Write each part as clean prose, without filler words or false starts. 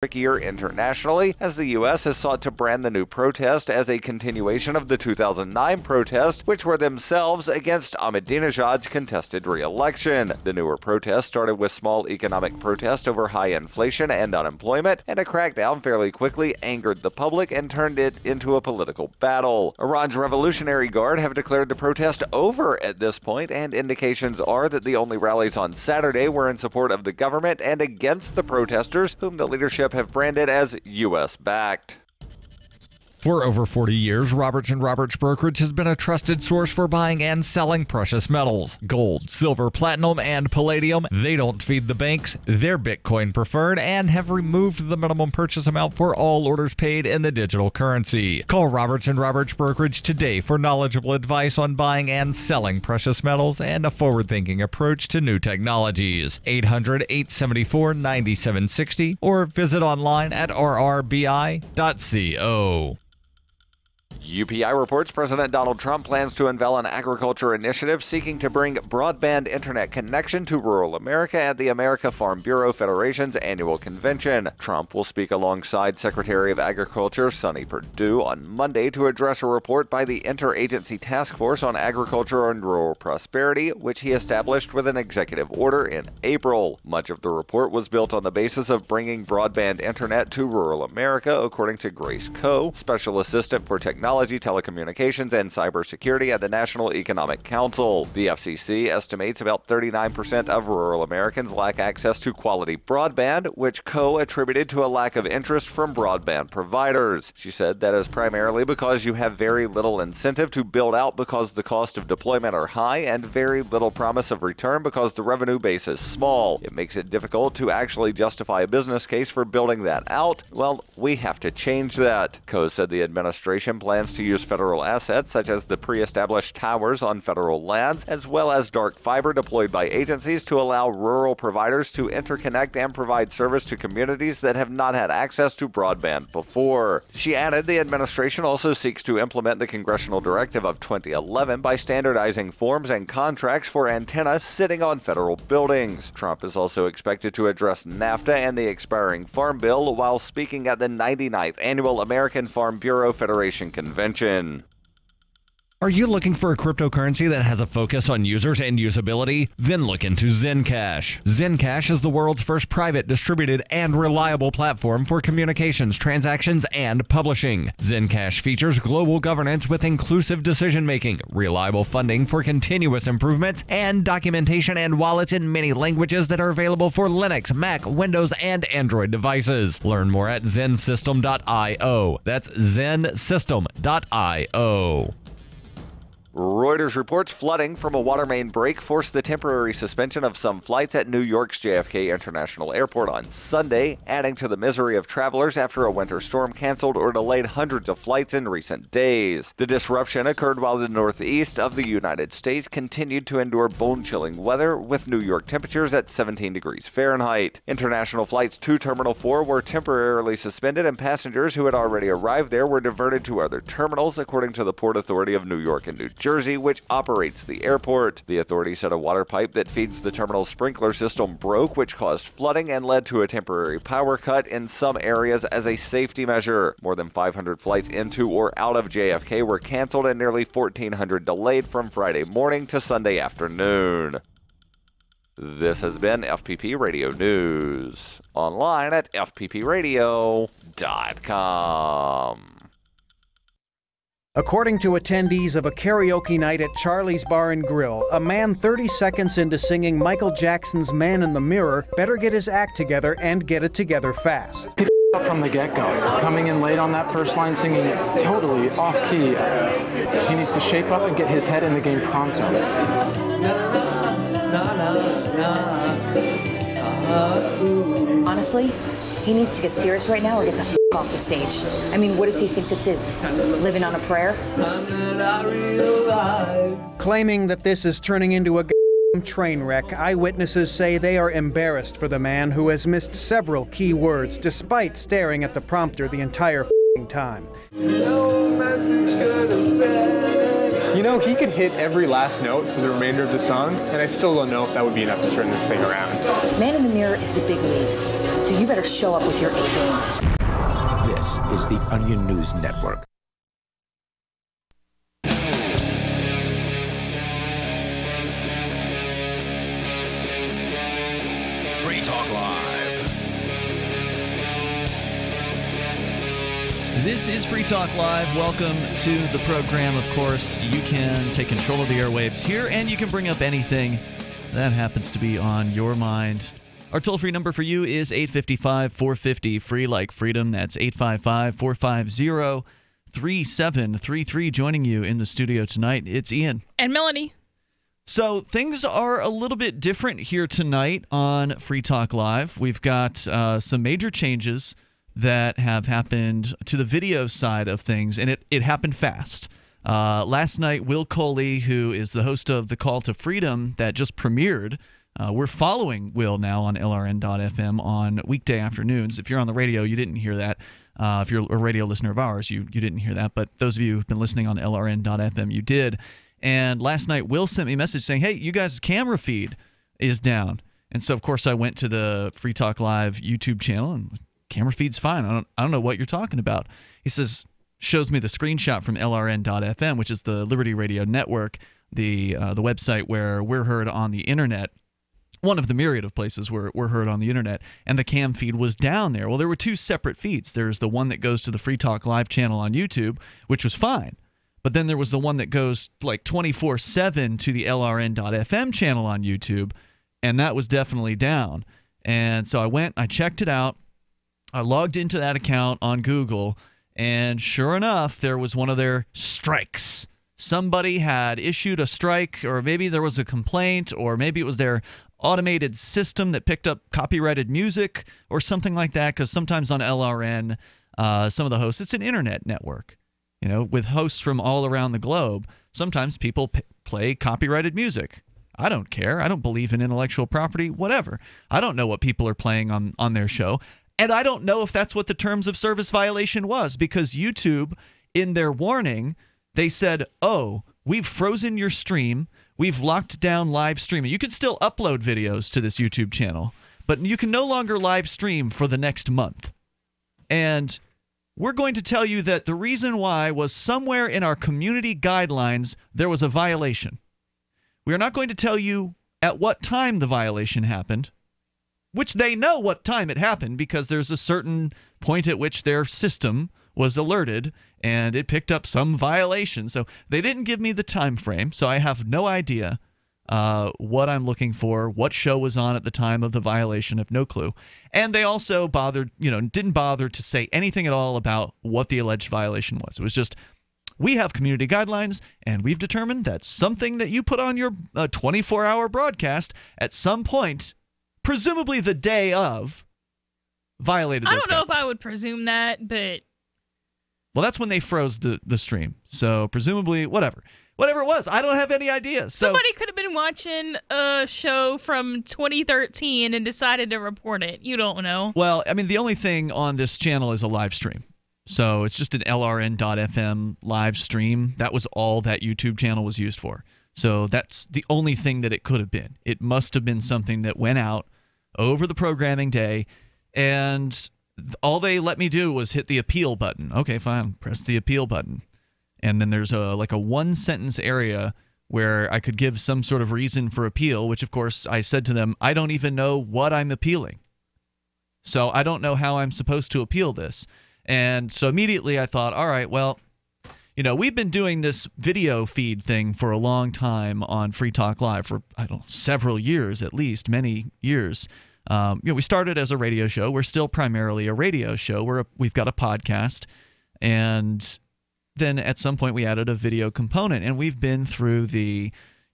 trickier internationally, as the U.S. has sought to brand the new protest as a continuation of the 2009 protests, which were themselves against Ahmadinejad's contested re-election. The newer protests started with small economic protest over high inflation and unemployment, and a crackdown fairly quickly angered the public and turned it into a political battle. Iran's Revolutionary Guard have declared the protest over at this point, and indications are that the only rallies on Saturday were in support of the government and against the protesters, whom the leadership have branded as U.S.-backed. For over 40 years, Roberts & Roberts Brokerage has been a trusted source for buying and selling precious metals. Gold, silver, platinum, and palladium. They don't feed the banks. They're Bitcoin preferred and have removed the minimum purchase amount for all orders paid in the digital currency. Call Roberts & Roberts Brokerage today for knowledgeable advice on buying and selling precious metals and a forward-thinking approach to new technologies. 800-874-9760 or visit online at rrbi.co. UPI reports President Donald Trump plans to unveil an agriculture initiative seeking to bring broadband internet connection to rural America at the America Farm Bureau Federation's annual convention. Trump will speak alongside Secretary of Agriculture Sonny Perdue on Monday to address a report by the Interagency Task Force on Agriculture and Rural Prosperity, which he established with an executive order in April. Much of the report was built on the basis of bringing broadband internet to rural America, according to Grace Coe, Special Assistant for Technology, Telecommunications, and Cybersecurity at the National Economic Council. The FCC estimates about 39% of rural Americans lack access to quality broadband, which Coe attributed to a lack of interest from broadband providers. She said that is primarily because you have very little incentive to build out because the cost of deployment are high and very little promise of return because the revenue base is small. It makes it difficult to actually justify a business case for building that out. Well, we have to change that. Coe said the administration plans to use federal assets such as the pre-established towers on federal lands, as well as dark fiber deployed by agencies to allow rural providers to interconnect and provide service to communities that have not had access to broadband before. She added the administration also seeks to implement the congressional directive of 2011 by standardizing forms and contracts for antennas sitting on federal buildings. Trump is also expected to address NAFTA and the expiring Farm Bill while speaking at the 99th Annual American Farm Bureau Federation Convention. Are you looking for a cryptocurrency that has a focus on users and usability? Then look into Zencash. Zencash is the world's first private, distributed, and reliable platform for communications, transactions, and publishing. Zencash features global governance with inclusive decision-making, reliable funding for continuous improvements, and documentation and wallets in many languages that are available for Linux, Mac, Windows, and Android devices. Learn more at zensystem.io. That's zensystem.io. Reuters reports flooding from a water main break forced the temporary suspension of some flights at New York's JFK International Airport on Sunday, adding to the misery of travelers after a winter storm canceled or delayed hundreds of flights in recent days. The disruption occurred while the northeast of the United States continued to endure bone-chilling weather, with New York temperatures at 17 degrees Fahrenheit. International flights to Terminal 4 were temporarily suspended, and passengers who had already arrived there were diverted to other terminals, according to the Port Authority of New York and New Jersey, which operates the airport. The authority said a water pipe that feeds the terminal's sprinkler system broke, which caused flooding and led to a temporary power cut in some areas as a safety measure. More than 500 flights into or out of JFK were canceled and nearly 1,400 delayed from Friday morning to Sunday afternoon. This has been FPP Radio News. Online at fppradio.com. According to attendees of a karaoke night at Charlie's Bar and Grill, a man 30 seconds into singing Michael Jackson's Man in the Mirror better get his act together and get it together fast. He up from the get-go, coming in late on that first line, singing totally off-key. He needs to shape up and get his head in the game pronto. Honestly, he needs to get serious right now or get the f*** off the stage. I mean, what does he think this is? Living on a prayer? Claiming that this is turning into a train wreck, eyewitnesses say they are embarrassed for the man who has missed several key words despite staring at the prompter the entire time. No message could have been You know, he could hit every last note for the remainder of the song, and I still don't know if that would be enough to turn this thing around. Man in the Mirror is the big league, so you better show up with your A game. This is the Onion News Network. Free Talk Live. This is Free Talk Live. Welcome to the program. Of course, you can take control of the airwaves here, and you can bring up anything that happens to be on your mind. Our toll-free number for you is 855-450, free like freedom. That's 855-450-3733. Joining you in the studio tonight, it's Ian. And Melanie. So things are a little bit different here tonight on Free Talk Live. We've got some major changes that have happened to the video side of things, and it happened fast. Last night, Will Coley, who is the host of The Call to Freedom that just premiered, we're following Will now on LRN.FM on weekday afternoons. If you're on the radio, you didn't hear that. If you're a radio listener of ours, you didn't hear that. But those of you who've been listening on LRN.FM, you did. And last night, Will sent me a message saying, hey, you guys' camera feed is down. And so, of course, I went to the Free Talk Live YouTube channel, and camera feed's fine. I don't know what you're talking about. He says, shows me the screenshot from LRN.FM, which is the Liberty Radio Network, the website where we're heard on the Internet. One of the myriad of places where we're heard on the Internet, and the cam feed was down there. Well, there were two separate feeds. There's the one that goes to the Free Talk Live channel on YouTube, which was fine. But then there was the one that goes like 24/7 to the LRN.FM channel on YouTube, and that was definitely down. And so I went, I checked it out, I logged into that account on Google, and sure enough, there was one of their strikes. Somebody had issued a strike, or maybe there was a complaint, or maybe it was their automated system that picked up copyrighted music or something like that, because sometimes on LRN, some of the hosts, it's an internet network, you know, with hosts from all around the globe. Sometimes people play copyrighted music. I don't care. I don't believe in intellectual property, whatever. I don't know what people are playing on their show, and I don't know if that's what the terms of service violation was, because YouTube, in their warning, they said, oh, we've frozen your stream. We've locked down live streaming. You can still upload videos to this YouTube channel, but you can no longer live stream for the next month. And we're going to tell you that the reason why was somewhere in our community guidelines there was a violation. We are not going to tell you at what time the violation happened, which they know what time it happened because there's a certain point at which their system was alerted and it picked up some violation. So they didn't give me the time frame, so I have no idea what I'm looking for, what show was on at the time of the violation. I have no clue. And they also didn't bother to say anything at all about what the alleged violation was. It was just, we have community guidelines, and we've determined that something that you put on your 24-hour broadcast at some point, presumably the day of, violated those guidelines. I don't know if I would presume that, but... Well, that's when they froze the stream. So presumably, whatever it was, I don't have any idea. So somebody could have been watching a show from 2013 and decided to report it. You don't know. Well, I mean, the only thing on this channel is a live stream. So it's just an LRN.FM live stream. That was all that YouTube channel was used for. So that's the only thing that it could have been. It must have been something that went out over the programming day, and all they let me do was hit the appeal button. Okay, fine. Press the appeal button. And then there's a one-sentence area where I could give some sort of reason for appeal, which, of course, I said to them, I don't even know what I'm appealing. So I don't know how I'm supposed to appeal this. And so immediately I thought, all right, well, you know, we've been doing this video feed thing for a long time on Free Talk Live for, I don't know, several years at least, many years. We started as a radio show. We're still primarily a radio show. We've got a podcast, and then at some point we added a video component, and we've been through the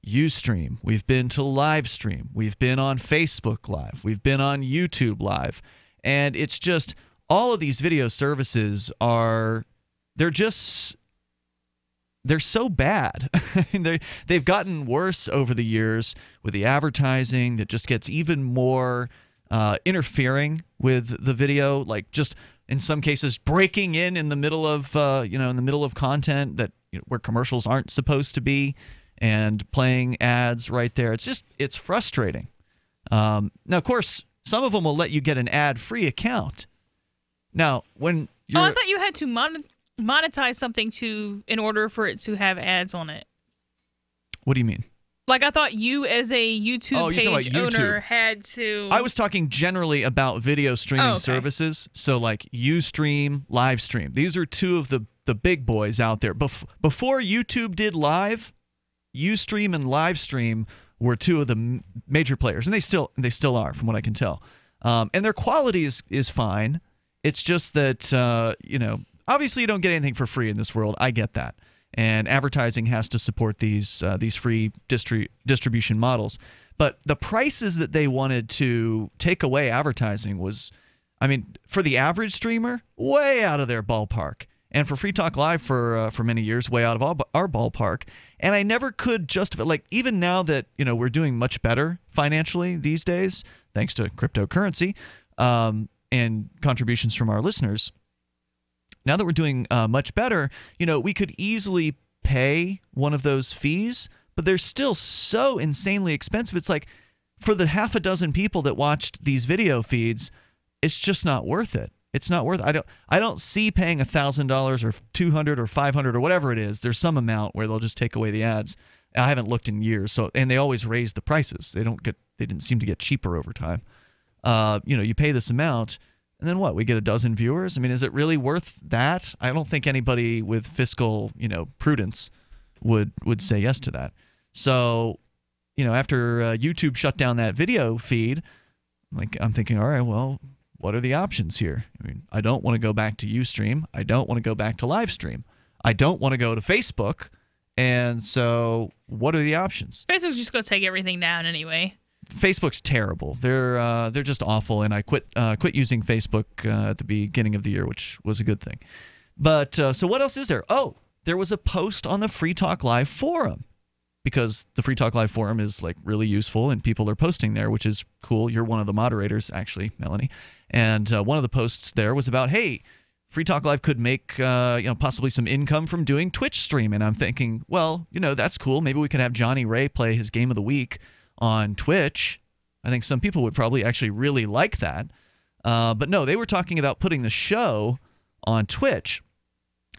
Ustream. We've been to live stream. We've been on Facebook Live. We've been on YouTube Live, and it's just all of these video services they're so bad. They've gotten worse over the years with the advertising that just gets even more interfering with the video, like just in some cases breaking in the middle of content that where commercials aren't supposed to be, and playing ads right there. It's frustrating. Now, of course, some of them will let you get an ad-free account. Now, when you're... I thought you had to monetize something in order for it to have ads on it. What do you mean? Like, I thought you, as a YouTube page owner, had to... I was talking generally about video streaming services. So, like, Ustream, Livestream. These are two of the big boys out there. Before YouTube did Live, Ustream and Livestream were two of the major players. And they still are, from what I can tell. And their quality is fine. It's just that, obviously you don't get anything for free in this world. I get that. And advertising has to support these free distribution models. But the prices that they wanted to take away advertising was, for the average streamer, way out of their ballpark. And for Free Talk Live for many years, way out of our ballpark. And I never could justify, like, even now that, we're doing much better financially these days, thanks to cryptocurrency and contributions from our listeners, now that we're doing much better, we could easily pay one of those fees, but they're still so insanely expensive. It's like, for the half a dozen people that watched these video feeds, it's just not worth it. It's not worth it. I don't see paying $1,000 or $200 or $500 or whatever it is. There's some amount where they'll just take away the ads. I haven't looked in years, and they always raise the prices. They didn't seem to get cheaper over time. You pay this amount. And then what? We get a dozen viewers? Is it really worth that? I don't think anybody with fiscal, prudence would say yes to that. So, after YouTube shut down that video feed, I'm thinking, all right, well, what are the options here? I don't want to go back to Ustream. I don't want to go back to Livestream. I don't want to go to Facebook. And so, what are the options? Facebook's just going to take everything down anyway. Facebook's terrible. They're just awful, and I quit using Facebook at the beginning of the year, which was a good thing. But so what else is there? Oh, there was a post on the Free Talk Live forum, because the Free Talk Live forum is really useful, and people are posting there, which is cool. You're one of the moderators, actually, Melanie. And one of the posts there was about, hey, Free Talk Live could make possibly some income from doing Twitch stream. And I'm thinking, well, that's cool. Maybe we could have Johnny Ray play his game of the week on Twitch. I think some people would probably actually really like that. But no, they were talking about putting the show on Twitch.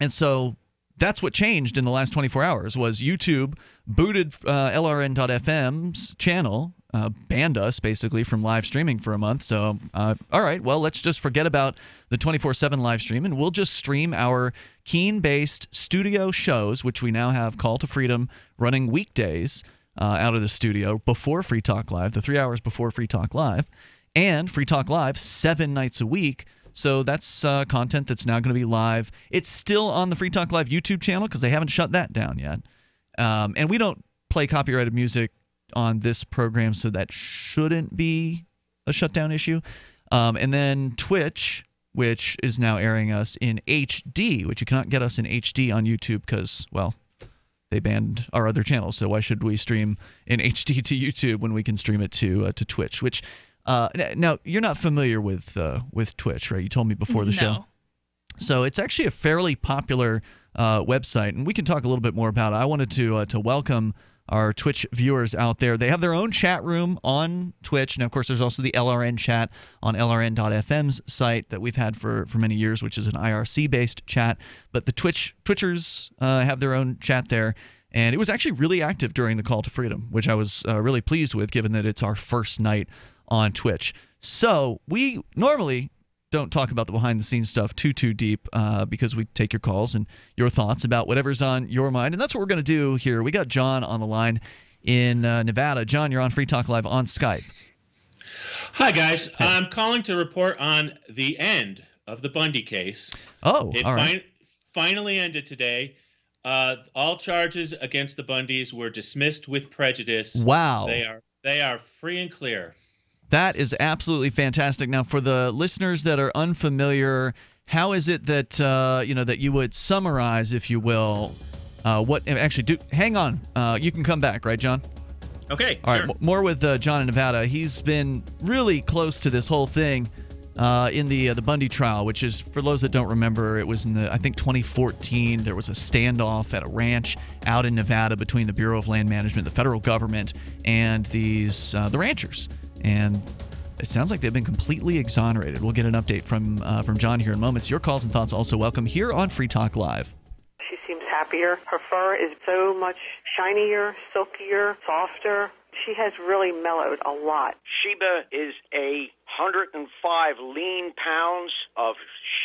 And so that's what changed in the last 24 hours was YouTube booted LRN.FM's channel, banned us basically from live streaming for a month. So, all right, well, let's just forget about the 24/7 live stream, and we'll just stream our Keene-based studio shows, which we now have Call to Freedom running weekdays out of the studio before Free Talk Live, the 3 hours before Free Talk Live, and Free Talk Live 7 nights a week. So that's content that's now going to be live. It's still on the Free Talk Live YouTube channel because they haven't shut that down yet. And we don't play copyrighted music on this program, so that shouldn't be a shutdown issue. And then Twitch, which is now airing us in HD, which you cannot get us in HD on YouTube because, well, they banned our other channels, so why should we stream in HD to YouTube when we can stream it to Twitch? Which now you're not familiar with Twitch, right? You told me before the show. So it's actually a fairly popular website, and we can talk a little bit more about it. I wanted to welcome our Twitch viewers out there. They have their own chat room on Twitch, and of course there's also the LRN chat on LRN.FM's site that we've had for many years, which is an IRC-based chat. But the Twitchers have their own chat there, and it was actually really active during the Call to Freedom, which I was really pleased with, given that it's our first night on Twitch. So we normally don't talk about the behind-the-scenes stuff too deep because we take your calls and your thoughts about whatever's on your mind, and that's what we're going to do here. We got John on the line in Nevada. John, you're on Free Talk Live on Skype. Hi, guys. Hey. I'm calling to report on the end of the Bundy case. Oh, it all right. Finally ended today. All charges against the Bundys were dismissed with prejudice. Wow. They are free and clear. That is absolutely fantastic. Now, for the listeners that are unfamiliar, how is it that that you would summarize, if you will, what actually do? Hang on, you can come back, right, John? Okay. All right. More with John in Nevada. He's been really close to this whole thing. in the Bundy trial, which is, for those that don't remember, it was in I think 2014. There was a standoff at a ranch out in Nevada between the Bureau of Land Management, the federal government, and the ranchers. And it sounds like they've been completely exonerated. We'll get an update from John here in moments. Your calls and thoughts also welcome here on Free Talk Live. She seems happier. Her fur is so much shinier, silkier, softer. She has really mellowed a lot. Sheba is 105 lean pounds of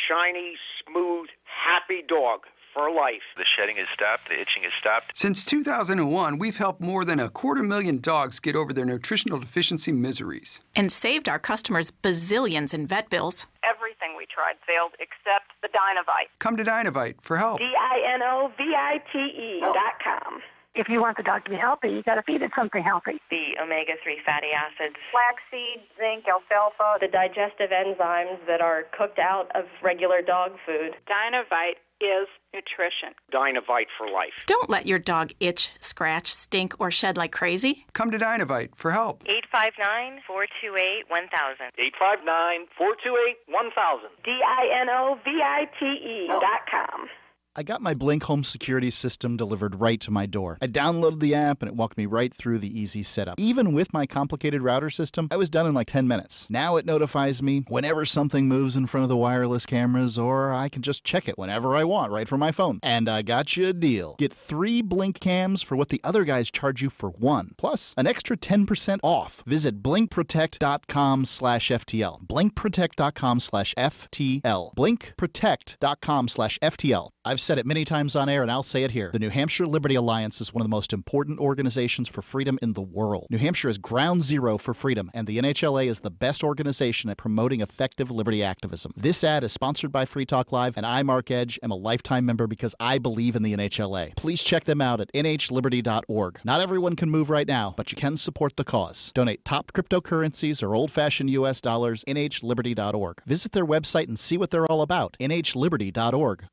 shiny, smooth, happy dog for life. The shedding has stopped. The itching has stopped. Since 2001, we've helped more than 250,000 dogs get over their nutritional deficiency miseries. And saved our customers bazillions in vet bills. Everything we tried failed except the Dinovite. Come to Dinovite for help. DINOVITE.com. If you want the dog to be healthy, you got to feed it something healthy. The omega-3 fatty acids, flaxseed, zinc, alfalfa, the digestive enzymes that are cooked out of regular dog food. Dinovite is nutrition. Dinovite for life. Don't let your dog itch, scratch, stink, or shed like crazy. Come to Dinovite for help. 859-428-1000. 859-428-1000. DINOVITE.com. I got my Blink home security system delivered right to my door. I downloaded the app and it walked me right through the easy setup. Even with my complicated router system, I was done in like 10 minutes. Now it notifies me whenever something moves in front of the wireless cameras, or I can just check it whenever I want right from my phone. And I got you a deal. Get 3 Blink cams for what the other guys charge you for 1, plus an extra 10% off. Visit blinkprotect.com/FTL. blinkprotect.com/FTL. blinkprotect.com/FTL. I've said it many times on air, and I'll say it here. The New Hampshire Liberty Alliance is one of the most important organizations for freedom in the world. New Hampshire is ground zero for freedom, and the NHLA is the best organization at promoting effective liberty activism. This ad is sponsored by Free Talk Live, and I, Mark Edge, am a lifetime member because I believe in the NHLA. Please check them out at nhliberty.org. Not everyone can move right now, but you can support the cause. Donate top cryptocurrencies or old-fashioned U.S. dollars, nhliberty.org. Visit their website and see what they're all about, nhliberty.org.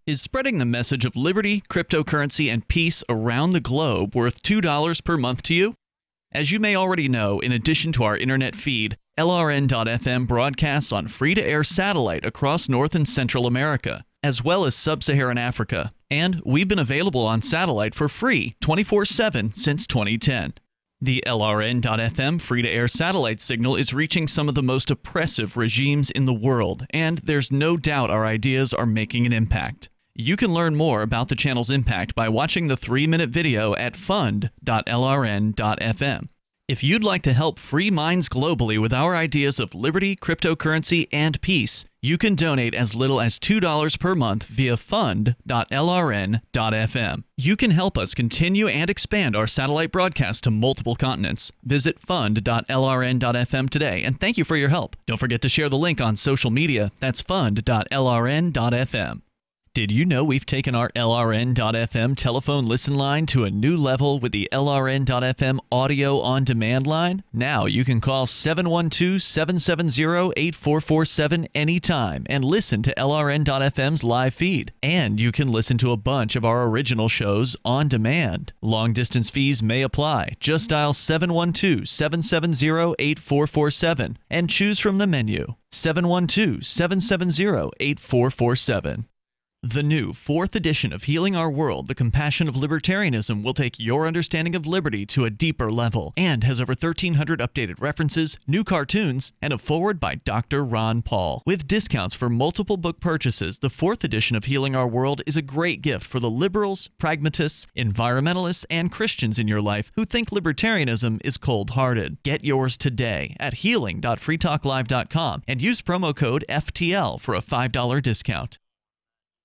Is spreading the message of liberty, cryptocurrency, and peace around the globe worth $2 per month to you? As you may already know, in addition to our internet feed, LRN.FM broadcasts on free-to-air satellite across North and Central America, as well as Sub-Saharan Africa. And we've been available on satellite for free 24/7 since 2010. The LRN.FM free-to-air satellite signal is reaching some of the most oppressive regimes in the world, and there's no doubt our ideas are making an impact. You can learn more about the channel's impact by watching the 3-minute video at fund.lrn.fm. If you'd like to help free minds globally with our ideas of liberty, cryptocurrency, and peace, you can donate as little as $2 per month via fund.lrn.fm. You can help us continue and expand our satellite broadcast to multiple continents. Visit fund.lrn.fm today, and thank you for your help. Don't forget to share the link on social media. That's fund.lrn.fm. Did you know we've taken our LRN.FM telephone listen line to a new level with the LRN.FM audio on-demand line? Now you can call 712-770-8447 anytime and listen to LRN.FM's live feed. And you can listen to a bunch of our original shows on demand. Long-distance fees may apply. Just dial 712-770-8447 and choose from the menu. 712-770-8447. The new 4th edition of Healing Our World, The Compassion of Libertarianism, will take your understanding of liberty to a deeper level and has over 1,300 updated references, new cartoons, and a foreword by Dr. Ron Paul. With discounts for multiple book purchases, the 4th edition of Healing Our World is a great gift for the liberals, pragmatists, environmentalists, and Christians in your life who think libertarianism is cold-hearted. Get yours today at healing.freetalklive.com and use promo code FTL for a $5 discount.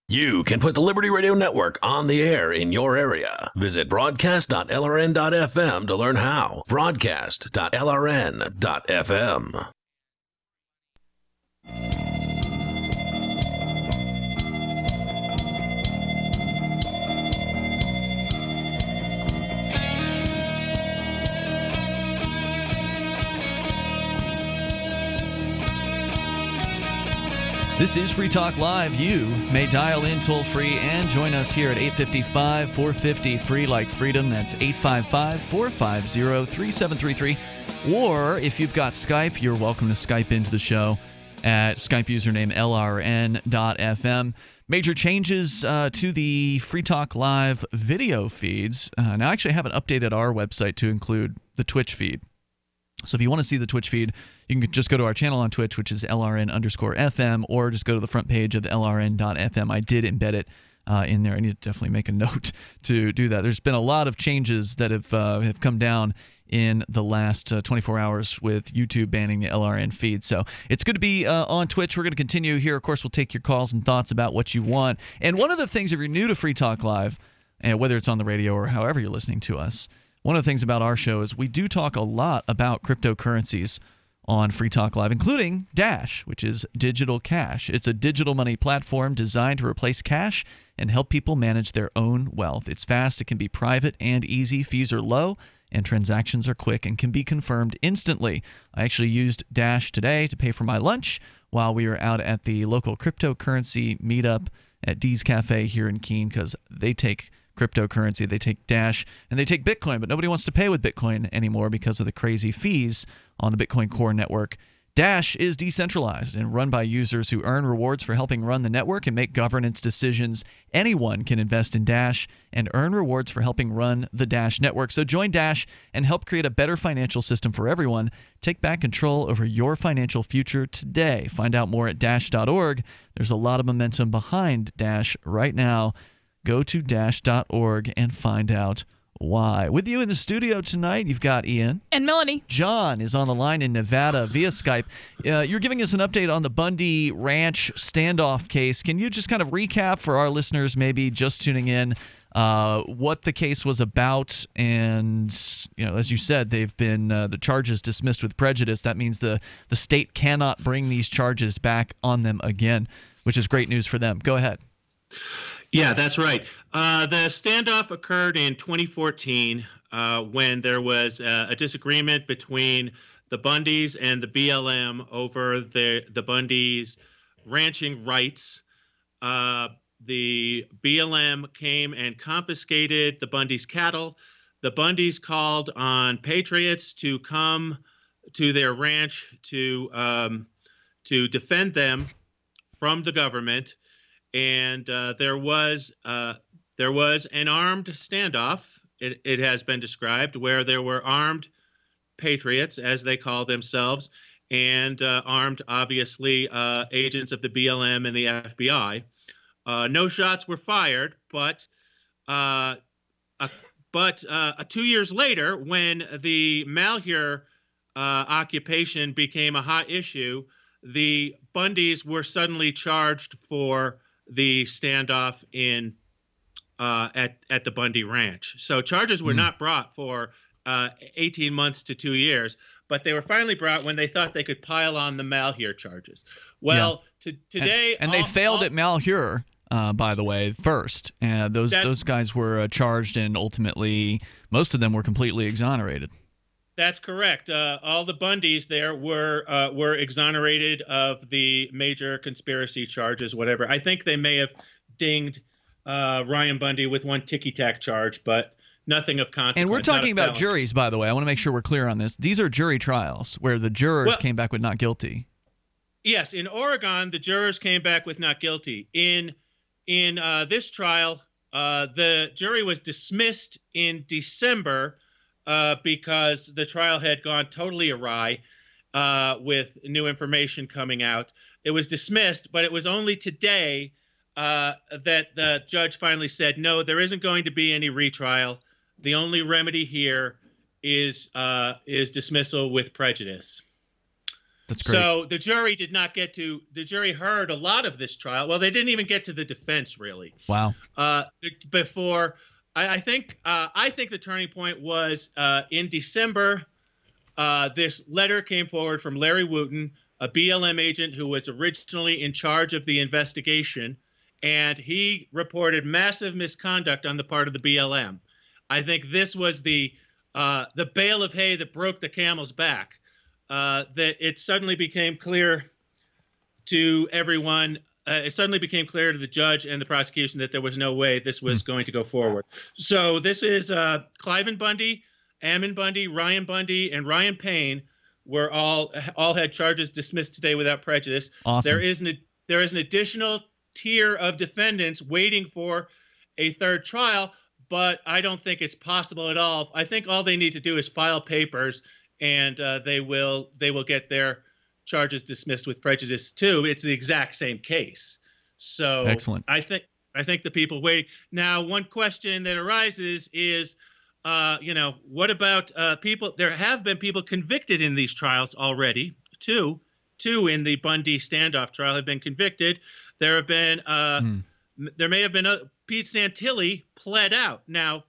You can put the Liberty Radio Network on the air in your area. Visit broadcast.lrn.fm to learn how. Broadcast.lrn.fm. This is Free Talk Live. You may dial in toll-free and join us here at 855-450-FREE like freedom. That's 855-450-3733. Or if you've got Skype, you're welcome to Skype into the show at Skype username LRN.FM. Major changes to the Free Talk Live video feeds. Now, I actually haven't updated our website to include the Twitch feed. So if you want to see the Twitch feed, you can just go to our channel on Twitch, which is LRN_FM, or just go to the front page of LRN.FM. I did embed it in there. I need to definitely make a note to do that. There's been a lot of changes that have come down in the last 24 hours with YouTube banning the LRN feed. So it's good to be on Twitch. We're going to continue here. Of course, we'll take your calls and thoughts about what you want. And one of the things, if you're new to Free Talk Live, and whether it's on the radio or however you're listening to us, one of the things about our show is we do talk a lot about cryptocurrencies on Free Talk Live, including Dash, which is digital cash. It's a digital money platform designed to replace cash and help people manage their own wealth. It's fast, it can be private and easy, fees are low, and transactions are quick and can be confirmed instantly. I actually used Dash today to pay for my lunch while we were out at the local cryptocurrency meetup at Dee's Cafe here in Keene, because they take cryptocurrency, they take Dash, and they take Bitcoin, but nobody wants to pay with Bitcoin anymore because of the crazy fees on the Bitcoin Core network. Dash is decentralized and run by users who earn rewards for helping run the network and make governance decisions. Anyone can invest in Dash and earn rewards for helping run the Dash network. So join Dash and help create a better financial system for everyone. Take back control over your financial future today. Find out more at Dash.org. There's a lot of momentum behind Dash right now. Go to Dash.org and find out why. With you in the studio tonight, you've got Ian. And Melanie. John is on the line in Nevada via Skype. You're giving us an update on the Bundy Ranch standoff case. Can you just kind of recap for our listeners, maybe just tuning in, what the case was about? And, as you said, they've been the charges dismissed with prejudice. That means the state cannot bring these charges back on them again, which is great news for them. Go ahead. Yeah, that's right. The standoff occurred in 2014 when there was a disagreement between the Bundys and the BLM over the Bundys' ranching rights. The BLM came and confiscated the Bundys' cattle. The Bundys called on patriots to come to their ranch to defend them from the government. And there was an armed standoff, it has been described, where there were armed patriots, as they call themselves, and armed, obviously, agents of the BLM and the FBI. No shots were fired, but 2 years later, when the Malheur occupation became a hot issue, the Bundys were suddenly charged for the standoff at the Bundy Ranch. So charges were not brought for 18 months to 2 years, but they were finally brought when they thought they could pile on the Malheur charges. Well, today... And they failed at Malheur, by the way, first. Those guys were charged, and ultimately most of them were completely exonerated. That's correct. All the Bundys there were exonerated of the major conspiracy charges, whatever. I think they may have dinged Ryan Bundy with one ticky-tack charge, but nothing of consequence. And we're talking about juries, by the way. I want to make sure we're clear on this. These are jury trials where the jurors came back with not guilty. Yes, in Oregon, the jurors came back with not guilty. In this trial, the jury was dismissed in December because the trial had gone totally awry with new information coming out. It was dismissed, but it was only today that the judge finally said, no, there isn't going to be any retrial. The only remedy here is dismissal with prejudice. That's great. So the jury did not get to – the jury heard a lot of this trial. Well, they didn't even get to the defense, really. Wow. Before – I think the turning point was in December. This letter came forward from Larry Wooten, a BLM agent who was originally in charge of the investigation, and he reported massive misconduct on the part of the BLM. I think this was the bale of hay that broke the camel's back. That it suddenly became clear to everyone. It suddenly became clear to the judge and the prosecution that there was no way this was going to go forward. So this is Cliven Bundy Ammon Bundy, Ryan Bundy, and Ryan Payne were all had charges dismissed today without prejudice. Awesome. There is an additional tier of defendants waiting for a third trial, but I don't think it's possible at all. I think all they need to do is file papers, and they will get their charges dismissed with prejudice too. It's the exact same case. So excellent. I think the people waiting now. One question that arises is, what about people? There have been people convicted in these trials already. Two in the Bundy standoff trial have been convicted. There have been there may have been Pete Santilli pled out. Now,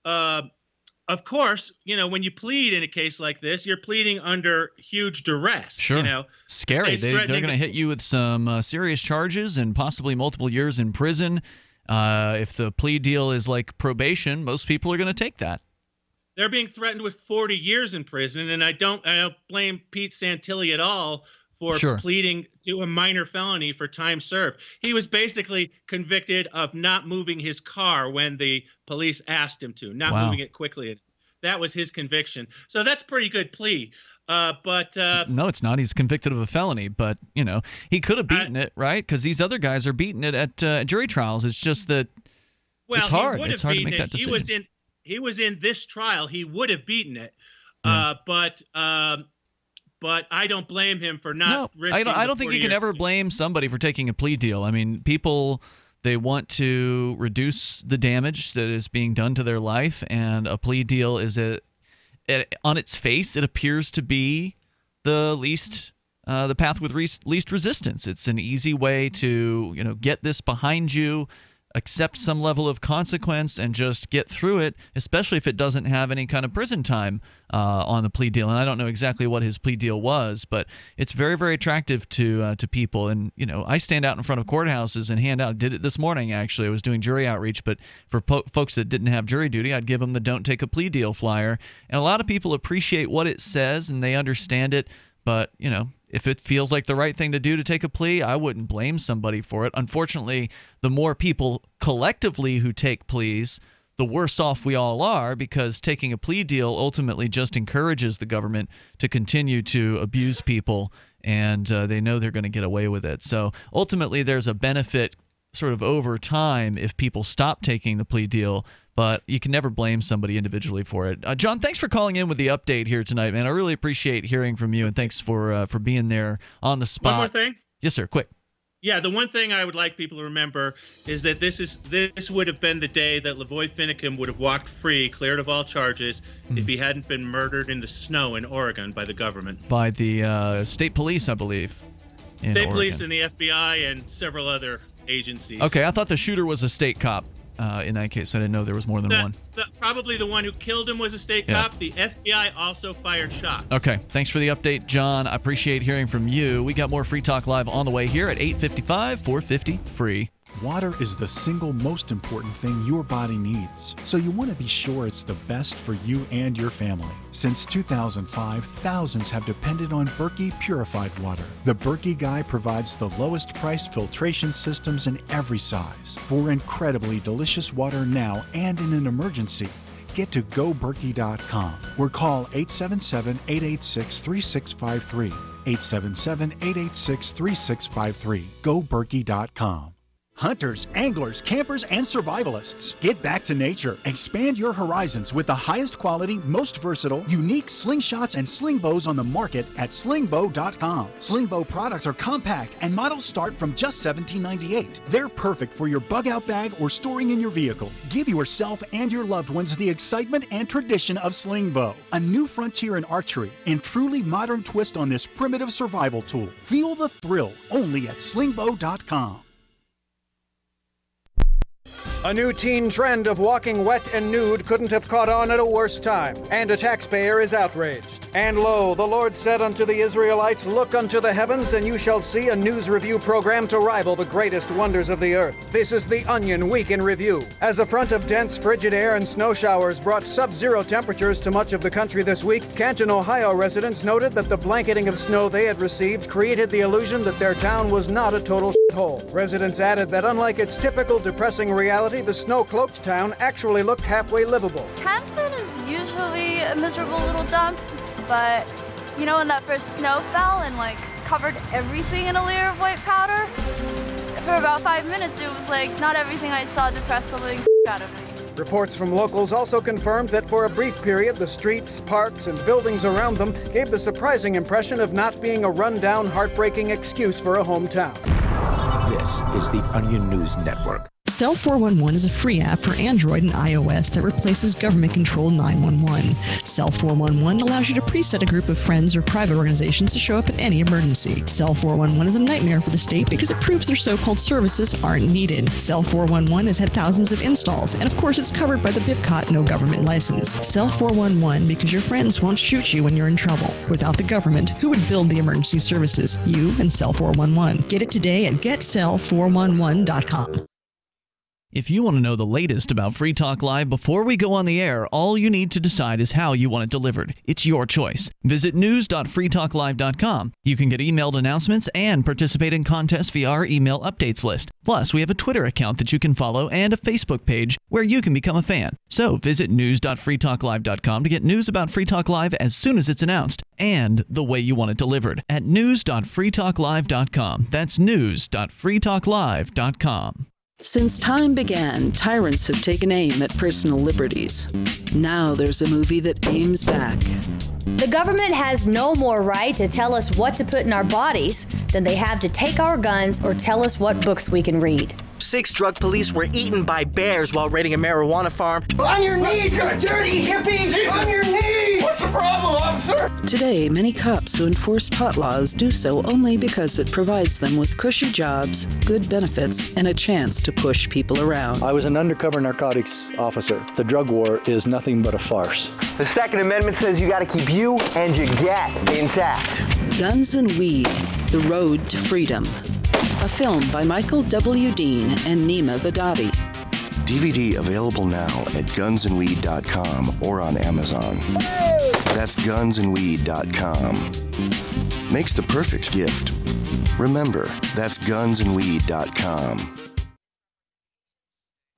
of course, when you plead in a case like this, you're pleading under huge duress. Sure. Scary. They're going to hit you with some serious charges and possibly multiple years in prison. If the plea deal is like probation, most people are going to take that. They're being threatened with 40 years in prison, and I don't blame Pete Santilli at all for pleading to a minor felony for time served. He was basically convicted of not moving his car when the police asked him to, not moving it quickly. That was his conviction. So that's a pretty good plea. But no, it's not. He's convicted of a felony, but he could have beaten it, right? Because these other guys are beating it at jury trials. It's just that it's hard. It's hard to make that decision. He was in this trial. He would have beaten it, but I don't blame him for not risking. I don't think you can ever blame somebody for taking a plea deal. I mean, people, they want to reduce the damage that is being done to their life, and a plea deal is on its face, it appears to be the path with least resistance. It's an easy way to get this behind you, accept some level of consequence, and just get through it, especially if it doesn't have any kind of prison time on the plea deal. And I don't know exactly what his plea deal was, but it's very, very attractive to people. And I stand out in front of courthouses and hand out. Did it this morning, actually. I was doing jury outreach, but for folks that didn't have jury duty, I'd give them the "Don't Take a Plea Deal" flyer. And a lot of people appreciate what it says and they understand it. But, if it feels like the right thing to do to take a plea, I wouldn't blame somebody for it. Unfortunately, the more people collectively who take pleas, the worse off we all are, because taking a plea deal ultimately just encourages the government to continue to abuse people, and they know they're going to get away with it. So ultimately there's a benefit sort of over time if people stop taking the plea deal, but you can never blame somebody individually for it. John, thanks for calling in with the update here tonight, man. I really appreciate hearing from you, and thanks for being there on the spot. One more thing? Yes, sir. Quick. Yeah, the one thing I would like people to remember is that this would have been the day that Lavoy Finicum would have walked free, cleared of all charges, if he hadn't been murdered in the snow in Oregon by the government. By the state police, I believe. State police and the FBI and several other agencies. Okay, I thought the shooter was a state cop. In that case, I didn't know there was more than one. Probably the one who killed him was a state cop. The FBI also fired shots. Okay, thanks for the update, John. I appreciate hearing from you. We got more Free Talk Live on the way here at 8:55, 450 free. Water is the single most important thing your body needs, so you want to be sure it's the best for you and your family. Since 2005, thousands have depended on Berkey purified water. The Berkey Guy provides the lowest priced filtration systems in every size. For incredibly delicious water now and in an emergency, get to GoBerkey.com or call 877-886-3653. 877-886-3653. GoBerkey.com. Hunters, anglers, campers, and survivalists. Get back to nature. Expand your horizons with the highest quality, most versatile, unique slingshots and sling bows on the market at slingbow.com. Slingbow products are compact and models start from just $17.98. They're perfect for your bug-out bag or storing in your vehicle. Give yourself and your loved ones the excitement and tradition of slingbow. A new frontier in archery and truly modern twist on this primitive survival tool. Feel the thrill only at slingbow.com. A new teen trend of walking wet and nude couldn't have caught on at a worse time, and a taxpayer is outraged. And lo, the Lord said unto the Israelites, Look unto the heavens, and you shall see a news review program to rival the greatest wonders of the earth. This is the Onion Week in Review. As a front of dense frigid air and snow showers brought sub-zero temperatures to much of the country this week, Canton, Ohio residents noted that the blanketing of snow they had received created the illusion that their town was not a total shithole. Residents added that unlike its typical depressing reality, the snow-cloaked town actually looked halfway livable. Canton is usually be a miserable little dump, but you know when that first snow fell and like covered everything in a layer of white powder? For about 5 minutes it was like not everything I saw depressed the living out of me. Reports from locals also confirmed that for a brief period, the streets, parks, and buildings around them gave the surprising impression of not being a rundown, heartbreaking excuse for a hometown. This is the Onion News Network. Cell 411 is a free app for Android and iOS that replaces government-controlled 911. Cell 411 allows you to preset a group of friends or private organizations to show up at any emergency. Cell 411 is a nightmare for the state because it proves their so-called services aren't needed. Cell 411 has had thousands of installs, and of course it's covered by the BIPCOT no government license. Cell 411 because your friends won't shoot you when you're in trouble. Without the government, who would build the emergency services? You and Cell 411. Get it today at getcell411.com. If you want to know the latest about Free Talk Live before we go on the air, all you need to decide is how you want it delivered. It's your choice. Visit news.freetalklive.com. You can get emailed announcements and participate in contests via our email updates list. Plus, we have a Twitter account that you can follow and a Facebook page where you can become a fan. So visit news.freetalklive.com to get news about Free Talk Live as soon as it's announced and the way you want it delivered at news.freetalklive.com. That's news.freetalklive.com. Since time began, tyrants have taken aim at personal liberties. Now there's a movie that aims back. The government has no more right to tell us what to put in our bodies than they have to take our guns or tell us what books we can read. 6 drug police were eaten by bears while raiding a marijuana farm. On your knees, you dirty hippies! On your knees! What's the problem, officer? Today, many cops who enforce pot laws do so only because it provides them with cushy jobs, good benefits, and a chance to push people around. I was an undercover narcotics officer. The drug war is nothing but a farce. The Second Amendment says you gotta keep you and your get intact. Guns and Weed, The Road to Freedom. A film by Michael W. Dean and Nima Vadati. DVD available now at gunsandweed.com or on Amazon. That's gunsandweed.com. Makes the perfect gift. Remember, that's gunsandweed.com.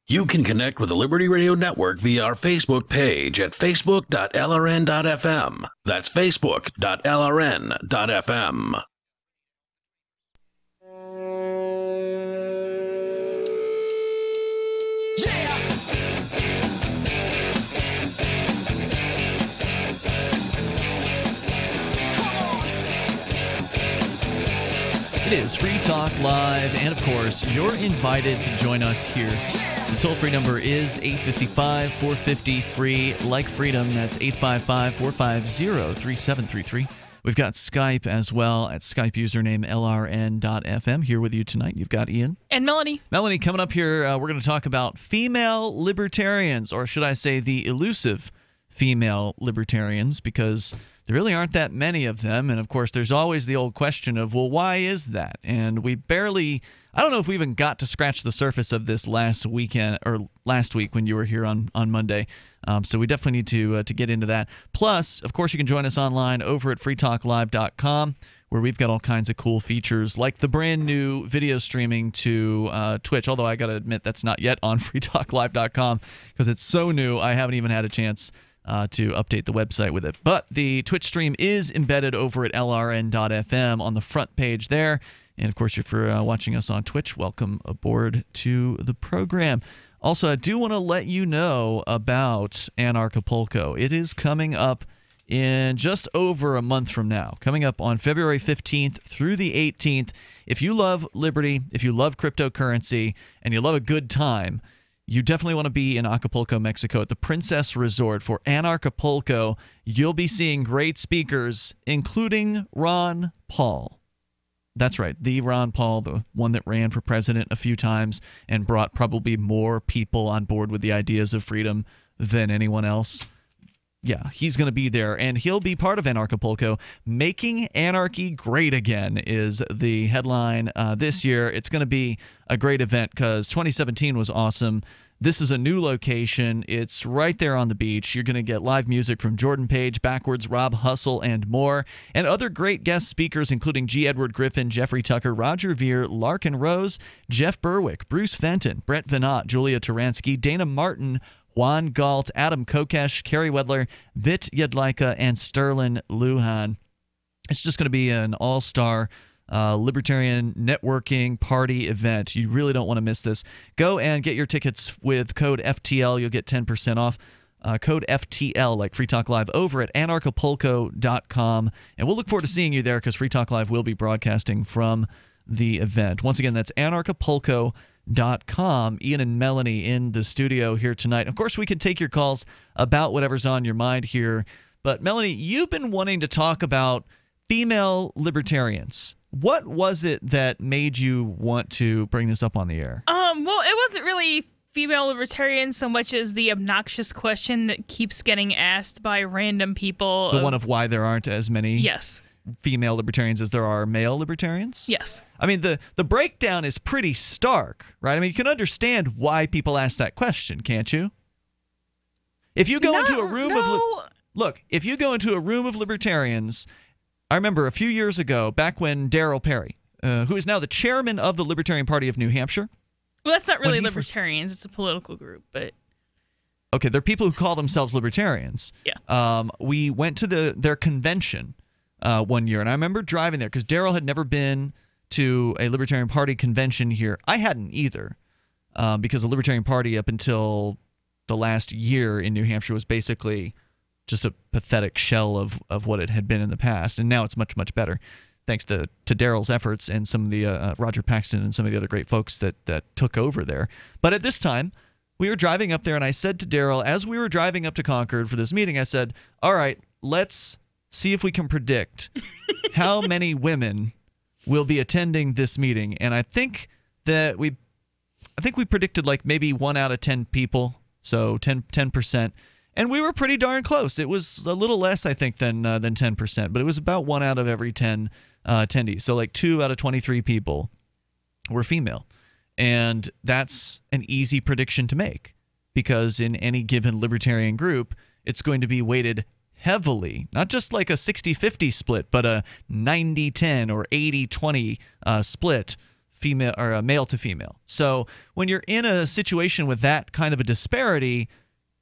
You can connect with the Liberty Radio Network via our Facebook page at facebook.lrn.fm. That's facebook.lrn.fm. It is Free Talk Live, and of course, you're invited to join us here. The toll-free number is 855-450-FREE, like freedom. That's 855-450-3733. We've got Skype as well at Skype username LRN.FM. Here with you tonight, you've got Ian. And Melanie. Melanie, coming up here, we're going to talk about female libertarians, or should I say the elusive female libertarians, because there really aren't that many of them. And, of course, there's always the old question of, well, why is that? And we barely – I don't know if we even got to scratch the surface of this last weekend or last week when you were here on Monday. So we definitely need to get into that. Plus, of course, you can join us online over at freetalklive.com, where we've got all kinds of cool features like the brand new video streaming to Twitch, although I got to admit that's not yet on freetalklive.com because it's so new I haven't even had a chance to update the website with it. But the Twitch stream is embedded over at LRN.FM on the front page there. And, of course, if you're watching us on Twitch, welcome aboard to the program. Also, I do want to let you know about Anarchapulco. It is coming up in just over a month from now, coming up on February 15th through the 18th. If you love liberty, if you love cryptocurrency, and you love a good time, you definitely want to be in Acapulco, Mexico at the Princess Resort for Anarchapulco. You'll be seeing great speakers, including Ron Paul. That's right, the Ron Paul, the one that ran for president a few times and brought probably more people on board with the ideas of freedom than anyone else. Yeah, he's going to be there, and he'll be part of Anarchapulco. Making Anarchy Great Again is the headline this year. It's going to be a great event because 2017 was awesome. This is a new location. It's right there on the beach. You're going to get live music from Jordan Page, Backwards, Rob Hustle, and more. And other great guest speakers, including G. Edward Griffin, Jeffrey Tucker, Roger Veer, Larkin Rose, Jeff Berwick, Bruce Fenton, Brett Venat, Julia Taransky, Dana Martin, Juan Galt, Adam Kokesh, Kerry Wedler, Vit Yedlika, and Sterling Lujan. It's just going to be an all-star Libertarian networking party event. You really don't want to miss this. Go and get your tickets with code FTL. You'll get 10% off. Code FTL, like Free Talk Live, over at anarchapulco.com. And we'll look forward to seeing you there because Free Talk Live will be broadcasting from the event. Once again, that's anarchapulco.com. Ian and Melanie in the studio here tonight. Of course, we can take your calls about whatever's on your mind here. But, Melanie, you've been wanting to talk about female libertarians. What was it that made you want to bring this up on the air? Well, it wasn't really female libertarians so much as the obnoxious question that keeps getting asked by random people. The one of why there aren't as many female libertarians as there are male libertarians? Yes. I mean, the breakdown is pretty stark, right? I mean, you can understand why people ask that question, can't you? If you go into a room if you go into a room of libertarians, I remember a few years ago, back when Darryl Perry, who is now the chairman of the Libertarian Party of New Hampshire. Well, that's not really libertarians. It's a political group, but... Okay, they're people who call themselves libertarians. Yeah. We went to their convention one year, and I remember driving there because Darryl had never been to a Libertarian Party convention here. I hadn't either, because the Libertarian Party up until the last year in New Hampshire was basically just a pathetic shell of what it had been in the past, and now it's much, much better, thanks to Darryl's efforts and some of the Roger Paxton and some of the other great folks that took over there. But at this time, we were driving up there, and I said to Darryl, as we were driving up to Concord for this meeting, I said, all right, let's see if we can predict how many women will be attending this meeting. And I think we predicted like maybe 1 out of 10 people, so 10%. And we were pretty darn close. It was a little less, I think, than 10%, but it was about 1 out of every 10 attendees. So like 2 out of 23 people were female. And that's an easy prediction to make because in any given libertarian group, it's going to be weighted heavily, not just like a 60-50 split, but a 90-10 or 80-20 split, female or male to female. So when you're in a situation with that kind of a disparity,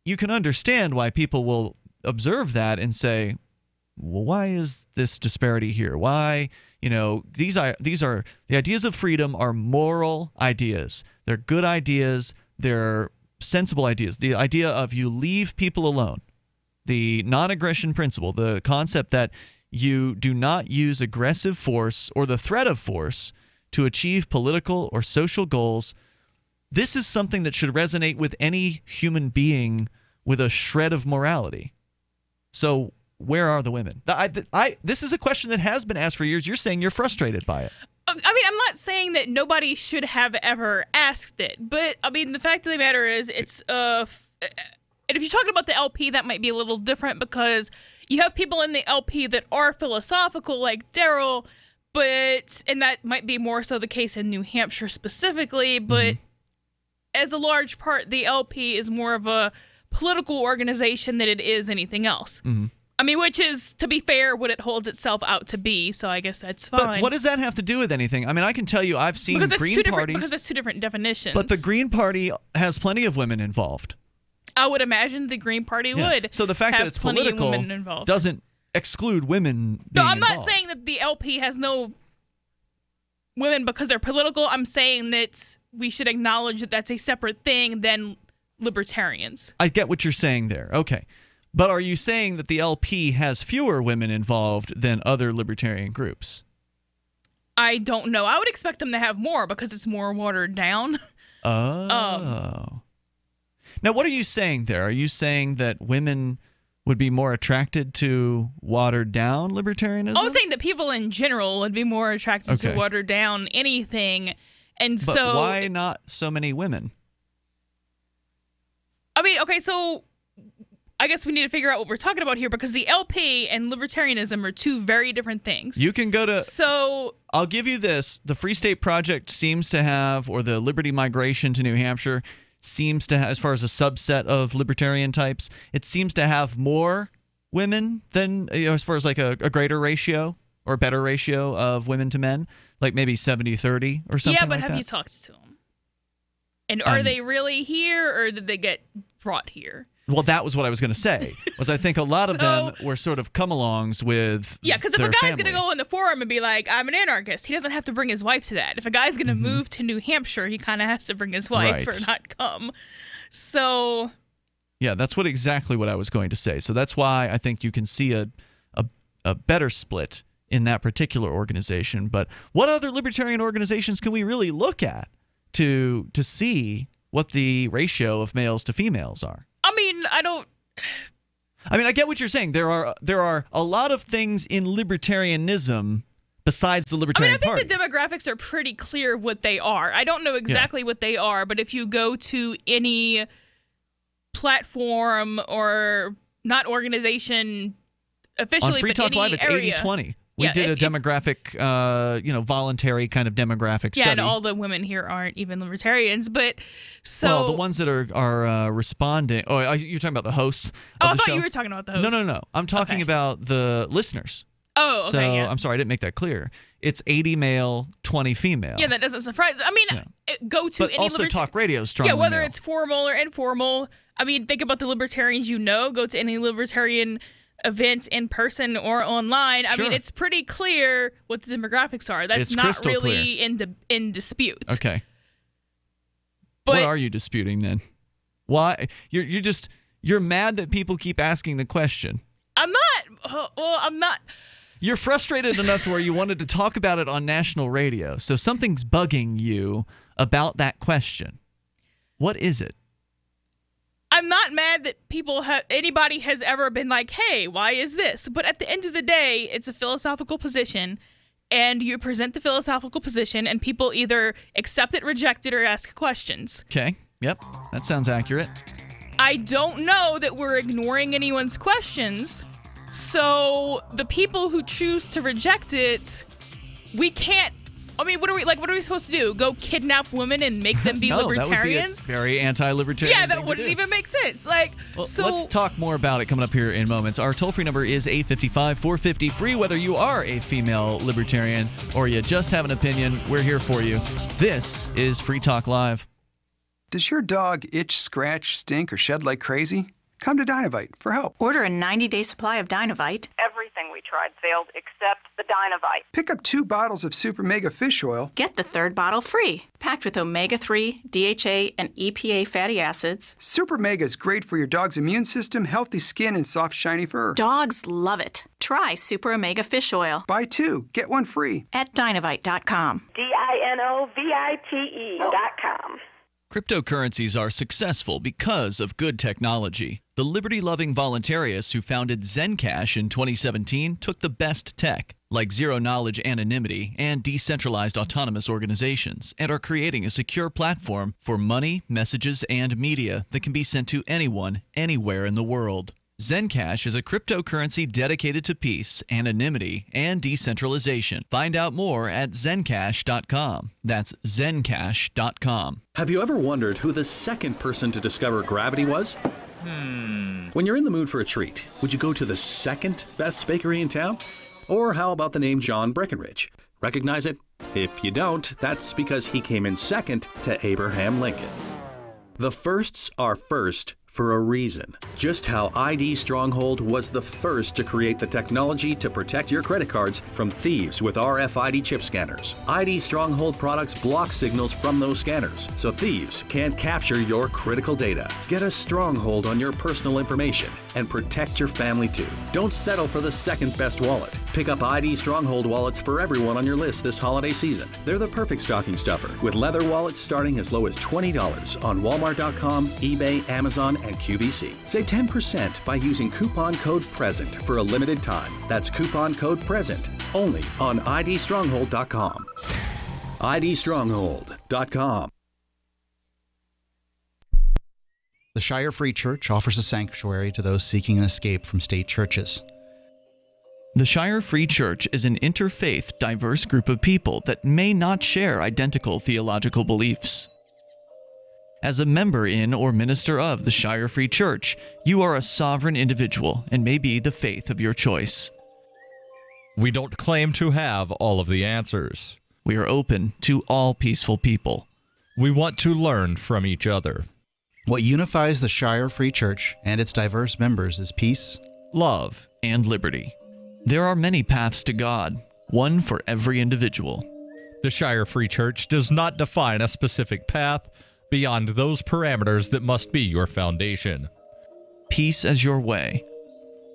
you can understand why people will observe that and say, well, why is this disparity here? Why, these are the ideas of freedom are moral ideas. They're good ideas. They're sensible ideas. The idea of you leave people alone, the non-aggression principle, the concept that you do not use aggressive force or the threat of force to achieve political or social goals. This is something that should resonate with any human being with a shred of morality. So where are the women? This is a question that has been asked for years. You're saying you're frustrated by it. I mean, I'm not saying that nobody should have ever asked it, but I mean, the fact of the matter is, it's and if you're talking about the LP, that might be a little different because you have people in the LP that are philosophical, like Darryl, and that might be more so the case in New Hampshire specifically, but as a large part, the LP is more of a political organization than it is anything else. I mean, which is, to be fair, what it holds itself out to be, so I guess that's fine. But what does that have to do with anything? I mean, I can tell you I've seen Green parties... Because that's two different definitions. But the Green Party has plenty of women involved. I would imagine the Green Party would. So the fact that it's political doesn't exclude women being I'm not involved. saying that the LP has no women because they're political. I'm saying that we should acknowledge that that's a separate thing than libertarians. I get what you're saying there. Okay. But are you saying that the LP has fewer women involved than other libertarian groups? I don't know. I would expect them to have more because it's more watered down. Oh. Now, what are you saying there? Are you saying that women would be more attracted to watered-down libertarianism? I was saying that people in general would be more attracted to watered-down anything. But why not so many women? I mean, okay, so I guess we need to figure out what we're talking about here because the LP and libertarianism are two very different things. You can go to... So I'll give you this. The Free State Project seems to have, or the Liberty Migration to New Hampshire seems to have, as far as a subset of libertarian types, it seems to have more women than, as far as like a greater ratio or better ratio of women to men, like maybe 70-30 or something like that. Yeah, but have you talked to them? And are they really here, or did they get brought here? Well, that was what I was going to say. Was I think a lot of them were sort of come-alongs with because if a guy's going to go on the forum and be like, I'm an anarchist, he doesn't have to bring his wife to that. If a guy's going to move to New Hampshire, he kind of has to bring his wife or not come. So... Yeah, that's exactly what I was going to say. So that's why I think you can see a better split in that particular organization. But what other libertarian organizations can we really look at to see what the ratio of males to females are? I mean, I get what you're saying. There are a lot of things in libertarianism besides the Libertarian Party. I think the demographics are pretty clear what they are. I don't know exactly what they are, but if you go to any platform or not organization officially, on Free but Talk any Live, it's area. 80-20. We did a demographic, voluntary kind of demographic study. Yeah, and all the women here aren't even libertarians, but well, the ones that are responding. Oh, you're talking about the hosts. I thought you were talking about the hosts. No. I'm talking about the listeners. Oh, okay. So I'm sorry, I didn't make that clear. It's 80 male, 20 female. Yeah, that doesn't surprise. I mean, go to but any also talk radio strongly. Yeah, whether male. it's formal or informal. I mean, think about the libertarians go to any libertarian event in person or online. I mean, it's pretty clear what the demographics are. That's not really in dispute. Okay. But what are you disputing then? Why you're mad that people keep asking the question? I'm not. Well, I'm not. You're frustrated enough where you wanted to talk about it on national radio. So something's bugging you about that question. What is it? I'm not mad that anybody has ever been like, hey, why is this? But at the end of the day, it's a philosophical position, and you present the philosophical position, and people either accept it, reject it, or ask questions. Okay. Yep. That sounds accurate. I don't know that we're ignoring anyone's questions, so the people who choose to reject it, we can't. I mean, what are we supposed to do? Go kidnap women and make them be libertarians? That would be a very anti-libertarian. Yeah, that wouldn't even make sense. Let's talk more about it coming up here in moments. Our toll-free number is 855-450-FREE. Whether you are a female libertarian or you just have an opinion, we're here for you. This is Free Talk Live. Does your dog itch, scratch, stink, or shed like crazy? Come to Dynavite for help. Order a 90-day supply of Dynavite. Everything we tried failed except the Dynavite. Pick up 2 bottles of Super Mega Fish Oil. Get the 3rd bottle free. Packed with omega-3, DHA, and EPA fatty acids. Super Mega is great for your dog's immune system, healthy skin, and soft, shiny fur. Dogs love it. Try Super Omega Fish Oil. Buy 2, get 1 free. At Dynavite.com. DINOVITE.com. Cryptocurrencies are successful because of good technology. The liberty-loving voluntarists who founded Zencash in 2017 took the best tech, like zero-knowledge anonymity and decentralized autonomous organizations, and are creating a secure platform for money, messages, and media that can be sent to anyone, anywhere in the world. Zencash is a cryptocurrency dedicated to peace, anonymity, and decentralization. Find out more at zencash.com. That's zencash.com. Have you ever wondered who the second person to discover gravity was? When you're in the mood for a treat, would you go to the second best bakery in town? Or how about the name John Breckenridge? Recognize it? If you don't, that's because he came in second to Abraham Lincoln. The firsts are first for a reason. Just how ID Stronghold was the first to create the technology to protect your credit cards from thieves with RFID chip scanners. ID Stronghold products block signals from those scanners, so thieves can't capture your critical data. Get a stronghold on your personal information and protect your family too. Don't settle for the second best wallet. Pick up ID Stronghold wallets for everyone on your list this holiday season. They're the perfect stocking stuffer, with leather wallets starting as low as $20 on Walmart.com, eBay, Amazon, and QVC. Save 10% by using coupon code PRESENT for a limited time. That's coupon code PRESENT only on IDStronghold.com. IDStronghold.com. The Shire Free Church offers a sanctuary to those seeking an escape from state churches. The Shire Free Church is an interfaith, diverse group of people that may not share identical theological beliefs. As a member in or minister of the Shire Free Church, you are a sovereign individual and may be the faith of your choice. We don't claim to have all of the answers. We are open to all peaceful people. We want to learn from each other. What unifies the Shire Free Church and its diverse members is peace, love, and liberty. There are many paths to God, one for every individual. The Shire Free Church does not define a specific path beyond those parameters that must be your foundation. Peace as your way,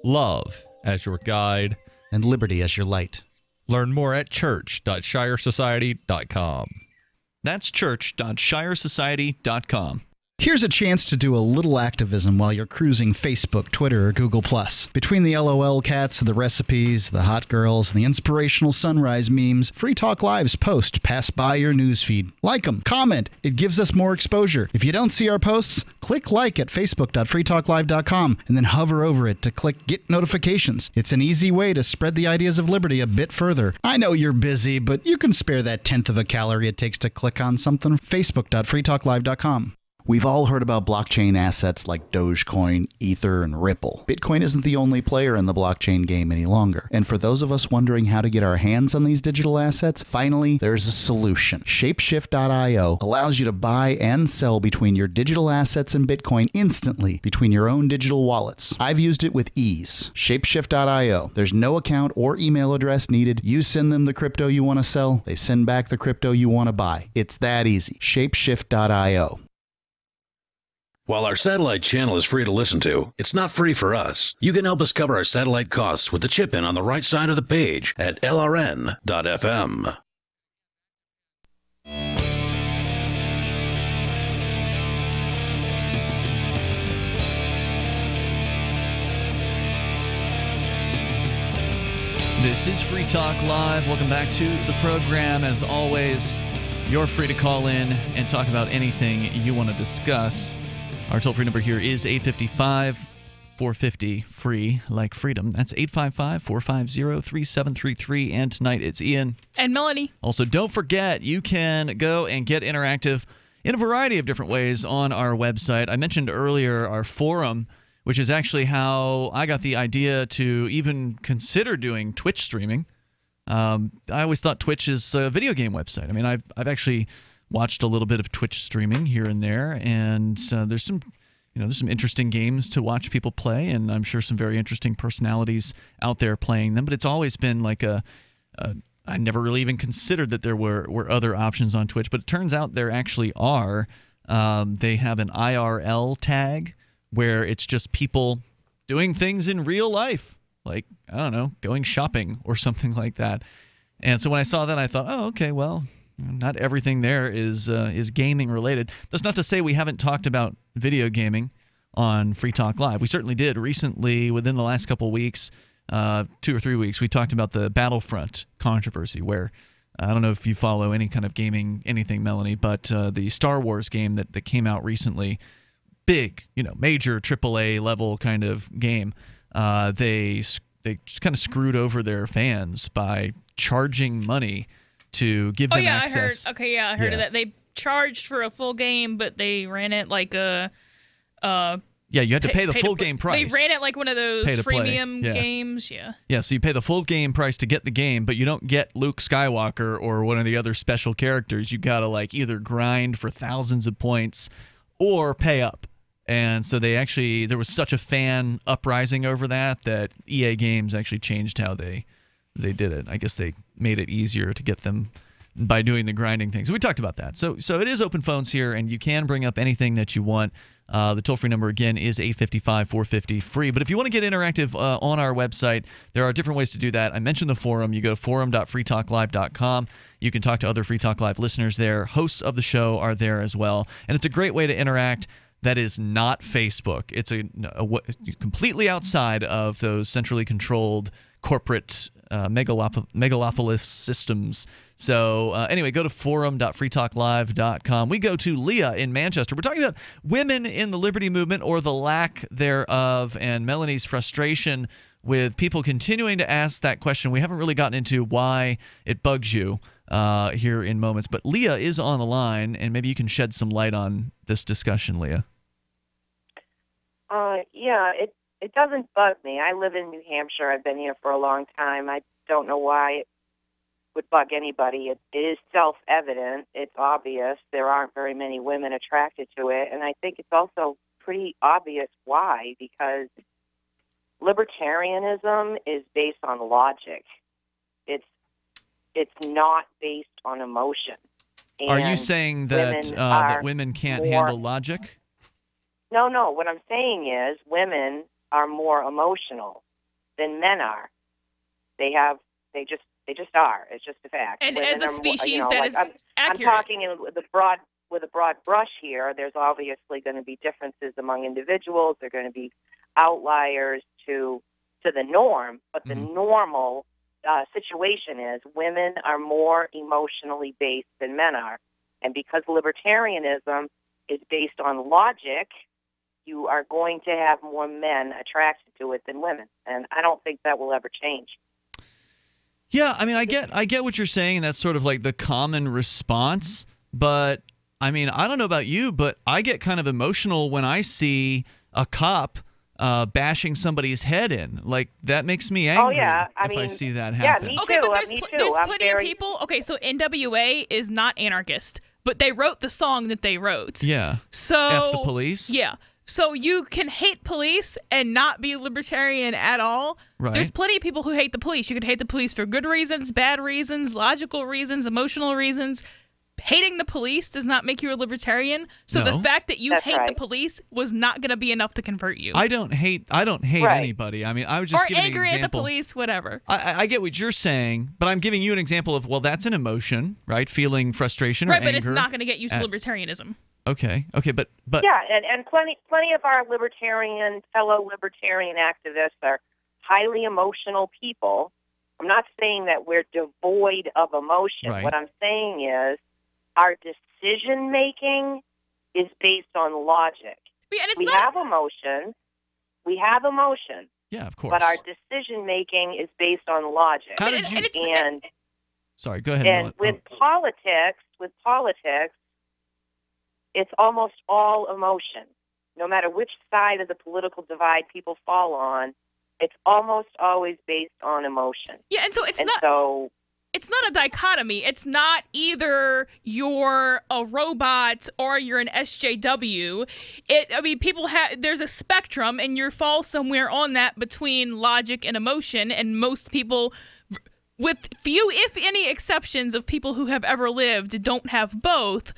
love as your guide, and liberty as your light. Learn more at church.shiresociety.com. That's church.shiresociety.com. Here's a chance to do a little activism while you're cruising Facebook, Twitter, or Google+. Between the LOL cats, the recipes, the hot girls, and the inspirational sunrise memes, Free Talk Live's posts pass by your newsfeed. Like them, comment. It gives us more exposure. If you don't see our posts, click like at facebook.freetalklive.com and then hover over it to click Get Notifications. It's an easy way to spread the ideas of liberty a bit further. I know you're busy, but you can spare that tenth of a calorie it takes to click on something. facebook.freetalklive.com. We've all heard about blockchain assets like Dogecoin, Ether, and Ripple. Bitcoin isn't the only player in the blockchain game any longer. And for those of us wondering how to get our hands on these digital assets, finally, there's a solution. Shapeshift.io allows you to buy and sell between your digital assets and Bitcoin instantly between your own digital wallets. I've used it with ease. Shapeshift.io. There's no account or email address needed. You send them the crypto you want to sell. They send back the crypto you want to buy. It's that easy. Shapeshift.io. While our satellite channel is free to listen to, it's not free for us. You can help us cover our satellite costs with the chip-in on the right side of the page at lrn.fm. This is Free Talk Live. Welcome back to the program. As always, you're free to call in and talk about anything you want to discuss. Our toll-free number here is 855-450-FREE, like freedom. That's 855-450-3733. And tonight it's Ian. And Melanie. Also, don't forget, you can go and get interactive in a variety of different ways on our website. I mentioned earlier our forum, which is actually how I got the idea to even consider doing Twitch streaming. I always thought Twitch is a video game website. I mean, I've actually watched a little bit of Twitch streaming here and there, and there's some interesting games to watch people play, and I'm sure some very interesting personalities out there playing them. But it's always been like I never really even considered that there were other options on Twitch, but it turns out there actually are. They have an IRL tag where it's just people doing things in real life, like, I don't know, going shopping or something like that. And so when I saw that, I thought, oh, okay, well, not everything there is gaming related. That's not to say we haven't talked about video gaming on Free Talk Live. We certainly did recently. Within the last couple of weeks, 2 or 3 weeks, we talked about the Battlefront controversy, where I don't know if you follow any kind of gaming anything, Melanie, but the Star Wars game that came out recently, big, major AAA level kind of game. They just kind of screwed over their fans by charging money to give them access. I heard of that. They charged for a full game, but they ran it like a yeah, you had to pay the full game price. They ran it like one of those freemium games. Yeah, so you pay the full game price to get the game, but you don't get Luke Skywalker or one of the other special characters. You got to either grind for thousands of points or pay up. And so there was such a fan uprising over that EA Games actually changed how they did it. I guess they made it easier to get them by doing the grinding thing. So we talked about that. So it is open phones here, and you can bring up anything that you want. The toll-free number, again, is 855-450-FREE. But if you want to get interactive on our website, there are different ways to do that. I mentioned the forum. You go to forum.freetalklive.com. You can talk to other Free Talk Live listeners there. Hosts of the show are there as well. And it's a great way to interact. That is not Facebook. It's completely outside of those centrally controlled corporate megalopolis systems. So anyway, go to forum.freetalklive.com. We go to Leah in Manchester. We're talking about women in the liberty movement, or the lack thereof, and Melanie's frustration with people continuing to ask that question. We haven't really gotten into why it bugs you here in moments, but Leah is on the line, and maybe you can shed some light on this discussion, Leah. Yeah, it doesn't bug me. I live in New Hampshire. I've been here for a long time. I don't know why would bug anybody. It is self-evident. It's obvious. There aren't very many women attracted to it. And I think it's also pretty obvious why, because libertarianism is based on logic. It's not based on emotion. And are you saying that women can't handle logic? No. What I'm saying is women are more emotional than men are. They just are. It's just a fact. And women as a species, that is accurate. I'm talking with a broad brush here. There's obviously going to be differences among individuals. There are going to be outliers to the norm, but the normal situation is women are more emotionally based than men are. And because libertarianism is based on logic, you are going to have more men attracted to it than women. And I don't think that will ever change. Yeah, I mean, I get what you're saying, and that's sort of like the common response. But, I mean, I don't know about you, but I get kind of emotional when I see a cop bashing somebody's head in. Like, that makes me angry. Oh, yeah. I see that happen. Yeah, me okay, too. but there's plenty of very... people. Okay, so NWA is not anarchist, but they wrote the song that they wrote. Yeah. So F the police? Yeah. So you can hate police and not be libertarian at all. Right. There's plenty of people who hate the police. You can hate the police for good reasons, bad reasons, logical reasons, emotional reasons. Hating the police does not make you a libertarian. So No. the fact that you That's hate right. the police was not going to be enough to convert you. I don't hate Right. anybody. I mean, I was just or giving angry an at the example. police, whatever. I get what you're saying, but I'm giving you an example of, well, that's an emotion, right? Feeling frustration or Right, anger. but it's not going to get you to at- libertarianism. Okay, but Yeah, and plenty of our fellow libertarian activists are highly emotional people. I'm not saying that we're devoid of emotion. Right. What I'm saying is our decision making is based on logic. Yeah, and it's we not... have emotion. We have emotion. Yeah, of course. But our decision making is based on logic. How did you? Sorry, go ahead. And with politics, it's almost all emotion. No matter which side of the political divide people fall on, it's almost always based on emotion. Yeah, and so it's not a dichotomy. It's not either you're a robot or you're an SJW. There's a spectrum, and you fall somewhere on that between logic and emotion, and most people, with few, if any, exceptions of people who have ever lived, don't have both.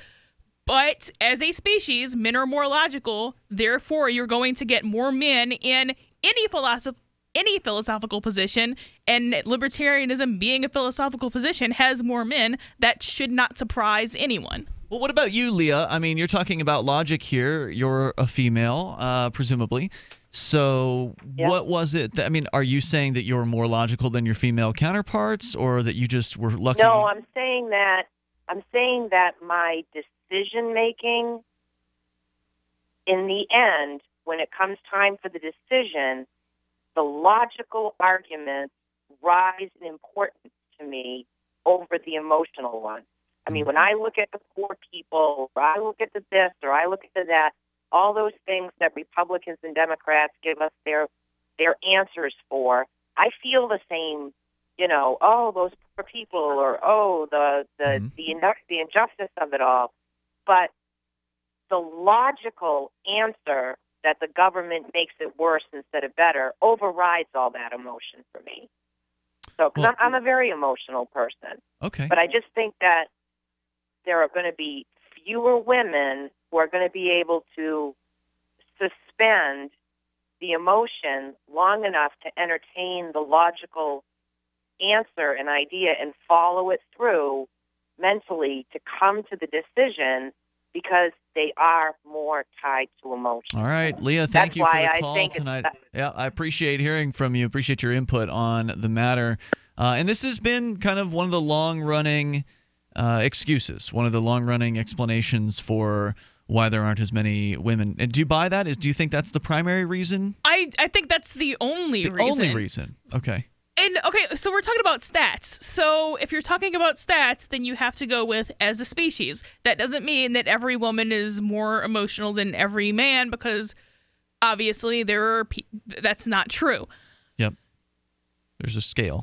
But as a species, men are more logical. Therefore, you're going to get more men in any philosophical position, and libertarianism, being a philosophical position, has more men. That should not surprise anyone. Well, what about you, Leah? I mean, you're talking about logic here. You're a female, presumably. So what was it that, I mean, are you saying that you're more logical than your female counterparts, or that you just were lucky? No, I'm saying that my decision making, in the end, when it comes time for the decision, the logical arguments rise in importance to me over the emotional ones. I mean, when I look at the poor people, or I look at the this, or I look at the that, all those things that Republicans and Democrats give us their answers for, I feel the same, oh, those poor people, or oh, the injustice of it all. But the logical answer that the government makes it worse instead of better overrides all that emotion for me. So, because I'm a very emotional person. Okay. But I just think that there are going to be fewer women who are going to be able to suspend the emotion long enough to entertain the logical answer and idea and follow it through mentally to come to the decision, because they are more tied to emotion. All right, Leah, thank you for the call tonight. Yeah, I appreciate hearing from you. Appreciate your input on the matter. And this has been kind of one of the long-running excuses, one of the long-running explanations for why there aren't as many women. And do you buy that? Do you think that's the primary reason? I think that's the only reason. The only reason. Okay. And, okay, so we're talking about stats. So if you're talking about stats, then you have to go with as a species. That doesn't mean that every woman is more emotional than every man, because obviously that's not true. Yep. There's a scale.